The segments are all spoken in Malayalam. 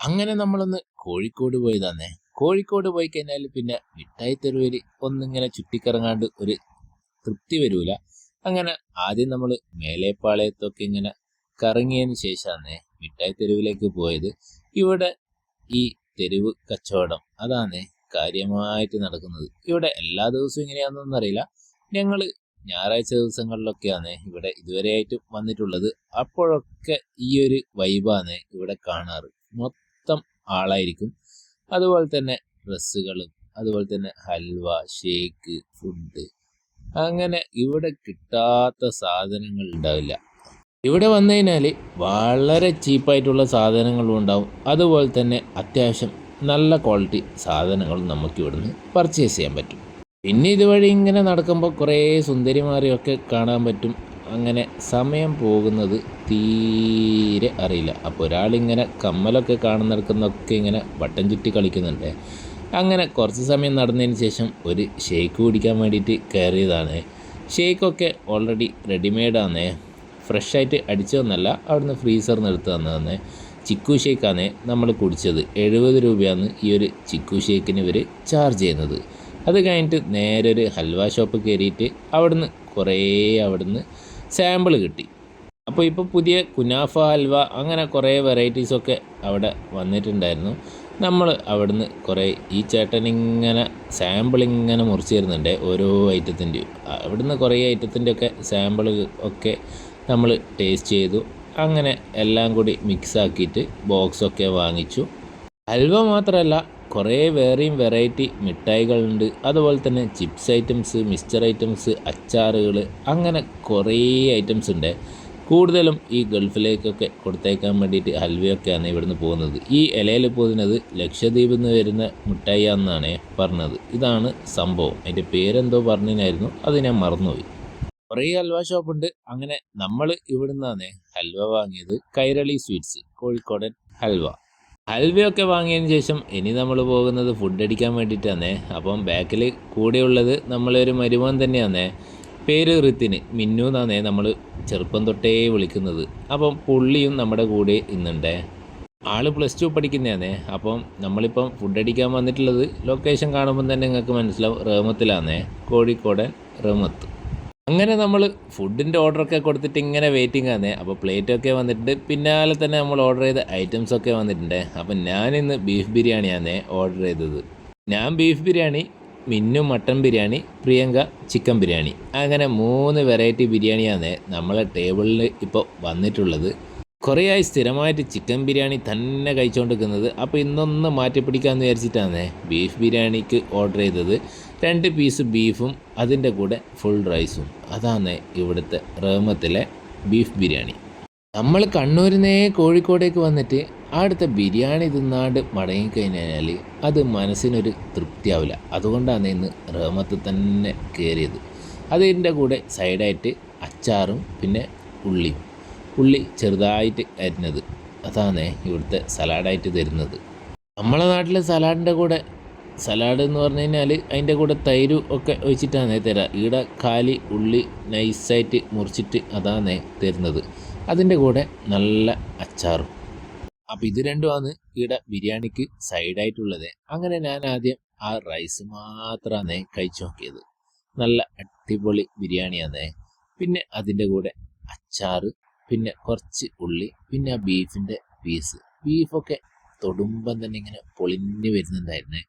അങ്ങനെ നമ്മളൊന്ന് കോഴിക്കോട് പോയതാന്നേ. കോഴിക്കോട് പോയി കഴിഞ്ഞാൽ പിന്നെ മിഠായി തെരുവിൽ ഒന്നിങ്ങനെ ചുറ്റിക്കറങ്ങാണ്ട് ഒരു തൃപ്തി വരൂല. അങ്ങനെ ആദ്യം നമ്മൾ മേലേപ്പാളയത്തൊക്കെ ഇങ്ങനെ കറങ്ങിയതിന് ശേഷമാണ് മിഠായി തെരുവിലേക്ക് പോയത്. ഇവിടെ ഈ തെരുവ് കച്ചവടം അതാണ് കാര്യമായിട്ട് നടക്കുന്നത്. ഇവിടെ എല്ലാ ദിവസവും ഇങ്ങനെയാണെന്നൊന്നും അറിയില്ല. ഞങ്ങൾ ഞായറാഴ്ച ദിവസങ്ങളിലൊക്കെയാണ് ഇവിടെ ഇതുവരെയായിട്ട് വന്നിട്ടുള്ളത്. അപ്പോഴൊക്കെ ഈ ഒരു വൈബാണ് ഇവിടെ കാണാറ്. മൊത്തം ആളായിരിക്കും. അതുപോലെ തന്നെ ഡ്രസ്സുകളും, അതുപോലെ തന്നെ ഹൽവ, ഷേക്ക്, ഫുഡ്, അങ്ങനെ ഇവിടെ കിട്ടാത്ത സാധനങ്ങൾ ഉണ്ടാവില്ല. ഇവിടെ വന്നു കഴിഞ്ഞാൽ വളരെ ചീപ്പായിട്ടുള്ള സാധനങ്ങളും ഉണ്ടാവും. അതുപോലെ തന്നെ അത്യാവശ്യം നല്ല ക്വാളിറ്റി സാധനങ്ങളും നമുക്ക് ഇവിടുന്ന് പർച്ചേസ് ചെയ്യാൻ പറ്റും. പിന്നെ ഇതുവഴി ഇങ്ങനെ നടക്കുമ്പോൾ കുറേ സുന്ദരിമാരെയൊക്കെ കാണാൻ പറ്റും. അങ്ങനെ സമയം പോകുന്നത് തീരെ അറിയില്ല. അപ്പോൾ ഒരാളിങ്ങനെ കമ്മലൊക്കെ കാണുന്നിടക്കുന്നൊക്കെ ഇങ്ങനെ വട്ടം ചുറ്റി കളിക്കുന്നുണ്ട്. അങ്ങനെ കുറച്ച് സമയം നടന്നതിന് ശേഷം ഒരു ഷേക്ക് കുടിക്കാൻ വേണ്ടിയിട്ട് കയറിയതാണ്. ഷേക്കൊക്കെ ഓൾറെഡി റെഡിമെയ്ഡാണ്, ഫ്രഷായിട്ട് അടിച്ചതൊന്നല്ല, അവിടുന്ന് ഫ്രീസറിന് എടുത്ത് തന്നതാണ്. ചിക്കു ഷേക്കാണ് നമ്മൾ കുടിച്ചത്. 70 രൂപയാണ് ഈ ഒരു ചിക്കു ഷേക്കിന് ഇവർ ചാർജ് ചെയ്യുന്നത്. അത് കഴിഞ്ഞിട്ട് നേരെ ഒരു ഹൽവ ഷോപ്പ് കയറിയിട്ട് അവിടുന്ന് സാമ്പിൾ കിട്ടി. അപ്പോൾ ഇപ്പോൾ പുതിയ കുനാഫ ഹൽവ അങ്ങനെ കുറേ വെറൈറ്റീസൊക്കെ അവിടെ വന്നിട്ടുണ്ടായിരുന്നു. നമ്മൾ അവിടുന്ന് കുറേ ഈ ചേട്ടൻ ഇങ്ങനെ സാമ്പിൾ ഇങ്ങനെ മുറിച്ച് തരുന്നുണ്ട് ഓരോ ഐറ്റത്തിൻ്റെയും. അവിടുന്ന് കുറേ ഐറ്റത്തിൻ്റെ ഒക്കെ സാമ്പിൾ ഒക്കെ നമ്മൾ ടേസ്റ്റ് ചെയ്തു. അങ്ങനെ എല്ലാം കൂടി മിക്സാക്കിയിട്ട് ബോക്സൊക്കെ വാങ്ങിച്ചു. ഹൽവ മാത്രമല്ല, കുറേ വേറെയും വെറൈറ്റി മിഠായികളുണ്ട്. അതുപോലെ തന്നെ ചിപ്സ് ഐറ്റംസ്, മിക്സ്ചർ ഐറ്റംസ്, അച്ചാറുകൾ, അങ്ങനെ കുറേ ഐറ്റംസ് ഉണ്ട്. കൂടുതലും ഈ ഗൾഫിലേക്കൊക്കെ കൊടുത്തേക്കാൻ വേണ്ടിയിട്ട് ഹൽവയൊക്കെയാണ് ഇവിടുന്ന് പോകുന്നത്. ഈ ഇലയിൽ പോകുന്നത് ലക്ഷദ്വീപിൽ നിന്ന് വരുന്ന മിഠായിയാണെന്നാണ് പറഞ്ഞത്. ഇതാണ് സംഭവം. അതിൻ്റെ പേരെന്തോ പറഞ്ഞിനായിരുന്നു, അത് ഞാൻ മറന്നുപോയി. കുറേ ഹൽവ ഷോപ്പുണ്ട്. അങ്ങനെ നമ്മൾ ഇവിടുന്നാണ് ഹൽവ വാങ്ങിയത്. കൈരളി സ്വീറ്റ്സ്, കോഴിക്കോടൻ ഹൽവ. ഹൽവയൊക്കെ വാങ്ങിയതിന് ശേഷം ഇനി നമ്മൾ പോകുന്നത് ഫുഡ് അടിക്കാൻ വേണ്ടിയിട്ടാണ്. അപ്പം ബാക്കിൽ കൂടെയുള്ളത് നമ്മളൊരു മരുമോൻ തന്നെയാണ്. പേര് ഋത്തിന്, മിന്നു എന്നാണ് നമ്മൾ ചെറുപ്പം തൊട്ടേ വിളിക്കുന്നത്. അപ്പം പുള്ളിയും നമ്മുടെ കൂടെ ഇന്നുണ്ട്. ആൾ +2 പഠിക്കുന്നതാണ്. അപ്പം നമ്മളിപ്പം ഫുഡ് അടിക്കാൻ വന്നിട്ടുള്ളത് ലൊക്കേഷൻ കാണുമ്പം തന്നെ നിങ്ങൾക്ക് മനസ്സിലാവും, റഹ്മത്തിലാണ്, കോഴിക്കോടൻ റഹ്മത്ത്. അങ്ങനെ നമ്മൾ ഫുഡിൻ്റെ ഓർഡറൊക്കെ കൊടുത്തിട്ട് ഇങ്ങനെ വെയിറ്റിംഗ് ആണ്. അപ്പോൾ പ്ലേറ്റൊക്കെ വന്നിട്ടുണ്ട്. പിന്നാലെ തന്നെ നമ്മൾ ഓർഡർ ചെയ്ത ഐറ്റംസൊക്കെ വന്നിട്ടുണ്ട്. അപ്പം ഞാനിന്ന് ബീഫ് ബിരിയാണിയാണ് ഓർഡർ ചെയ്തത്. ഞാൻ ബീഫ് ബിരിയാണി, മിന്നു മട്ടൻ ബിരിയാണി, പ്രിയങ്ക ചിക്കൻ ബിരിയാണി. അങ്ങനെ 3 വെറൈറ്റി ബിരിയാണിയാണ് നമ്മളെ ടേബിളിൽ ഇപ്പോൾ വന്നിട്ടുള്ളത്. കുറേയായി സ്ഥിരമായിട്ട് ചിക്കൻ ബിരിയാണി തന്നെ കഴിച്ചുകൊണ്ടിരിക്കുന്നത്. അപ്പോൾ ഇന്നൊന്ന് മാറ്റിപ്പിടിക്കാമെന്ന് വിചാരിച്ചിട്ടാണ് ബീഫ് ബിരിയാണിക്ക് ഓർഡർ ചെയ്തത്. 2 പീസ് ബീഫും അതിൻ്റെ കൂടെ ഫുൾ റൈസും. അതാണ് ഇവിടുത്തെ റഹ്മത്തിലെ ബീഫ് ബിരിയാണി. നമ്മൾ കണ്ണൂരിൽ നിന്നേ കോഴിക്കോടേക്ക് വന്നിട്ട് അവിടുത്തെ ബിരിയാണി തിന്നാണ്ട് മടങ്ങിക്കഴിഞ്ഞാൽ അത് മനസ്സിനൊരു തൃപ്തിയാവില്ല. അതുകൊണ്ടാണ് ഇന്ന് റഹ്മത്ത് തന്നെ കയറിയത്. അതിൻ്റെ കൂടെ സൈഡായിട്ട് അച്ചാറും പിന്നെ ഉള്ളി ചെറുതായിട്ട് അരിഞ്ഞത്. അതാണ് ഇവിടുത്തെ സലാഡായിട്ട് തരുന്നത്. നമ്മളെ നാട്ടിലെ സലാഡിൻ്റെ കൂടെ സലാഡ് എന്ന് പറഞ്ഞു കഴിഞ്ഞാൽ അതിൻ്റെ കൂടെ തൈര് ഒക്കെ ഒഴിച്ചിട്ടാണ് തരാം. ഇവിടെ കാലി ഉള്ളി നൈസായിട്ട് മുറിച്ചിട്ട് അതാണ് തരുന്നത്. അതിൻ്റെ കൂടെ നല്ല അച്ചാറും. അപ്പോൾ ഇത് രണ്ടുമാണ് ഇവിടെ ബിരിയാണിക്ക് സൈഡായിട്ടുള്ളത്. അങ്ങനെ ഞാൻ ആദ്യം ആ റൈസ് മാത്രമാണ് കഴിച്ചു നോക്കിയത്. നല്ല അടിപൊളി ബിരിയാണിയാണ്. പിന്നെ അതിൻ്റെ കൂടെ അച്ചാറ്, പിന്നെ കുറച്ച് ഉള്ളി, പിന്നെ ആ ബീഫിൻ്റെ പീസ്. ബീഫൊക്കെ തൊടുമ്പം തന്നെ ഇങ്ങനെ പൊളിഞ്ഞ് വരുന്നുണ്ടായിരുന്നേ.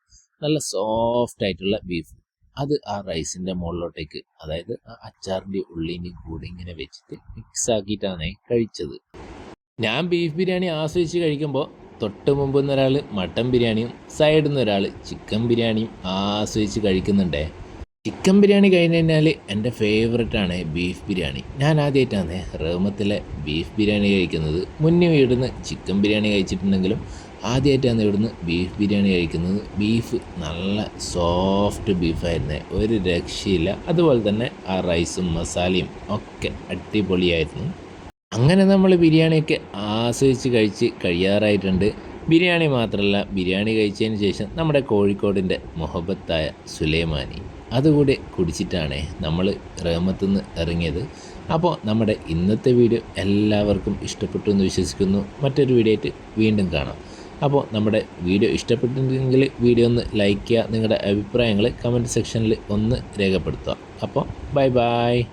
നല്ല സോഫ്റ്റ് ആയിട്ടുള്ള ബീഫ്. അത് ആ റൈസിൻ്റെ മുകളിലോട്ടേക്ക്, അതായത് ആ അച്ചാറിൻ്റെ ഉള്ളിൻ്റെയും കൂടി ഇങ്ങനെ വെച്ചിട്ട് മിക്സ് ആക്കിയിട്ടാണ് കഴിച്ചത്. ഞാൻ ബീഫ് ബിരിയാണി ആസ്വദിച്ച് കഴിക്കുമ്പോൾ തൊട്ട് മുമ്പ് ഒരാൾ മട്ടൻ ബിരിയാണിയും സൈഡിൽ നിന്ന് ഒരാൾ ചിക്കൻ ബിരിയാണിയും ആസ്വദിച്ച് കഴിക്കുന്നുണ്ടേ. ചിക്കൻ ബിരിയാണി കഴിഞ്ഞ് കഴിഞ്ഞാൽ എൻ്റെ ഫേവറേറ്റാണ് ബീഫ് ബിരിയാണി. ഞാൻ ആദ്യമായിട്ടാണ് റഹ്മത്തിലെ ബീഫ് ബിരിയാണി കഴിക്കുന്നത്. മുന്നേ ഇവിടുന്ന് ചിക്കൻ ബിരിയാണി കഴിച്ചിട്ടുണ്ടെങ്കിലും ആദ്യമായിട്ടാണ് ഇവിടുന്ന് ബീഫ് ബിരിയാണി കഴിക്കുന്നത്. ബീഫ് നല്ല സോഫ്റ്റ് ബീഫായിരുന്നേ, ഒരു രക്ഷയില്ല. അതുപോലെ തന്നെ ആ റൈസും മസാലയും ഒക്കെ അടിപൊളിയായിരുന്നു. അങ്ങനെ നമ്മൾ ബിരിയാണിയൊക്കെ ആസ്വദിച്ച് കഴിയാറായിട്ടുണ്ട്. ബിരിയാണി മാത്രമല്ല, ബിരിയാണി കഴിച്ചതിന് ശേഷം നമ്മുടെ കോഴിക്കോടിൻ്റെ മുഹബത്തായ സുലൈമാനി അതുകൂടി കുടിച്ചിട്ടാണ് നമ്മൾ റഹ്മത്തുനിന്ന് ഇറങ്ങിയത്. അപ്പോൾ നമ്മുടെ ഇന്നത്തെ വീഡിയോ എല്ലാവർക്കും ഇഷ്ടപ്പെട്ടു എന്ന് വിശ്വസിക്കുന്നു. മറ്റൊരു വീഡിയോ ആയിട്ട് വീണ്ടും കാണാം. അപ്പോൾ നമ്മുടെ വീഡിയോ ഇഷ്ടപ്പെട്ടിട്ടുണ്ടെങ്കിൽ വീഡിയോ ഒന്ന് ലൈക്ക് ചെയ്യുക, നിങ്ങളുടെ അഭിപ്രായങ്ങൾ കമൻറ്റ് സെക്ഷനിൽ ഒന്ന് രേഖപ്പെടുത്തുക. അപ്പോൾ ബൈ ബൈ.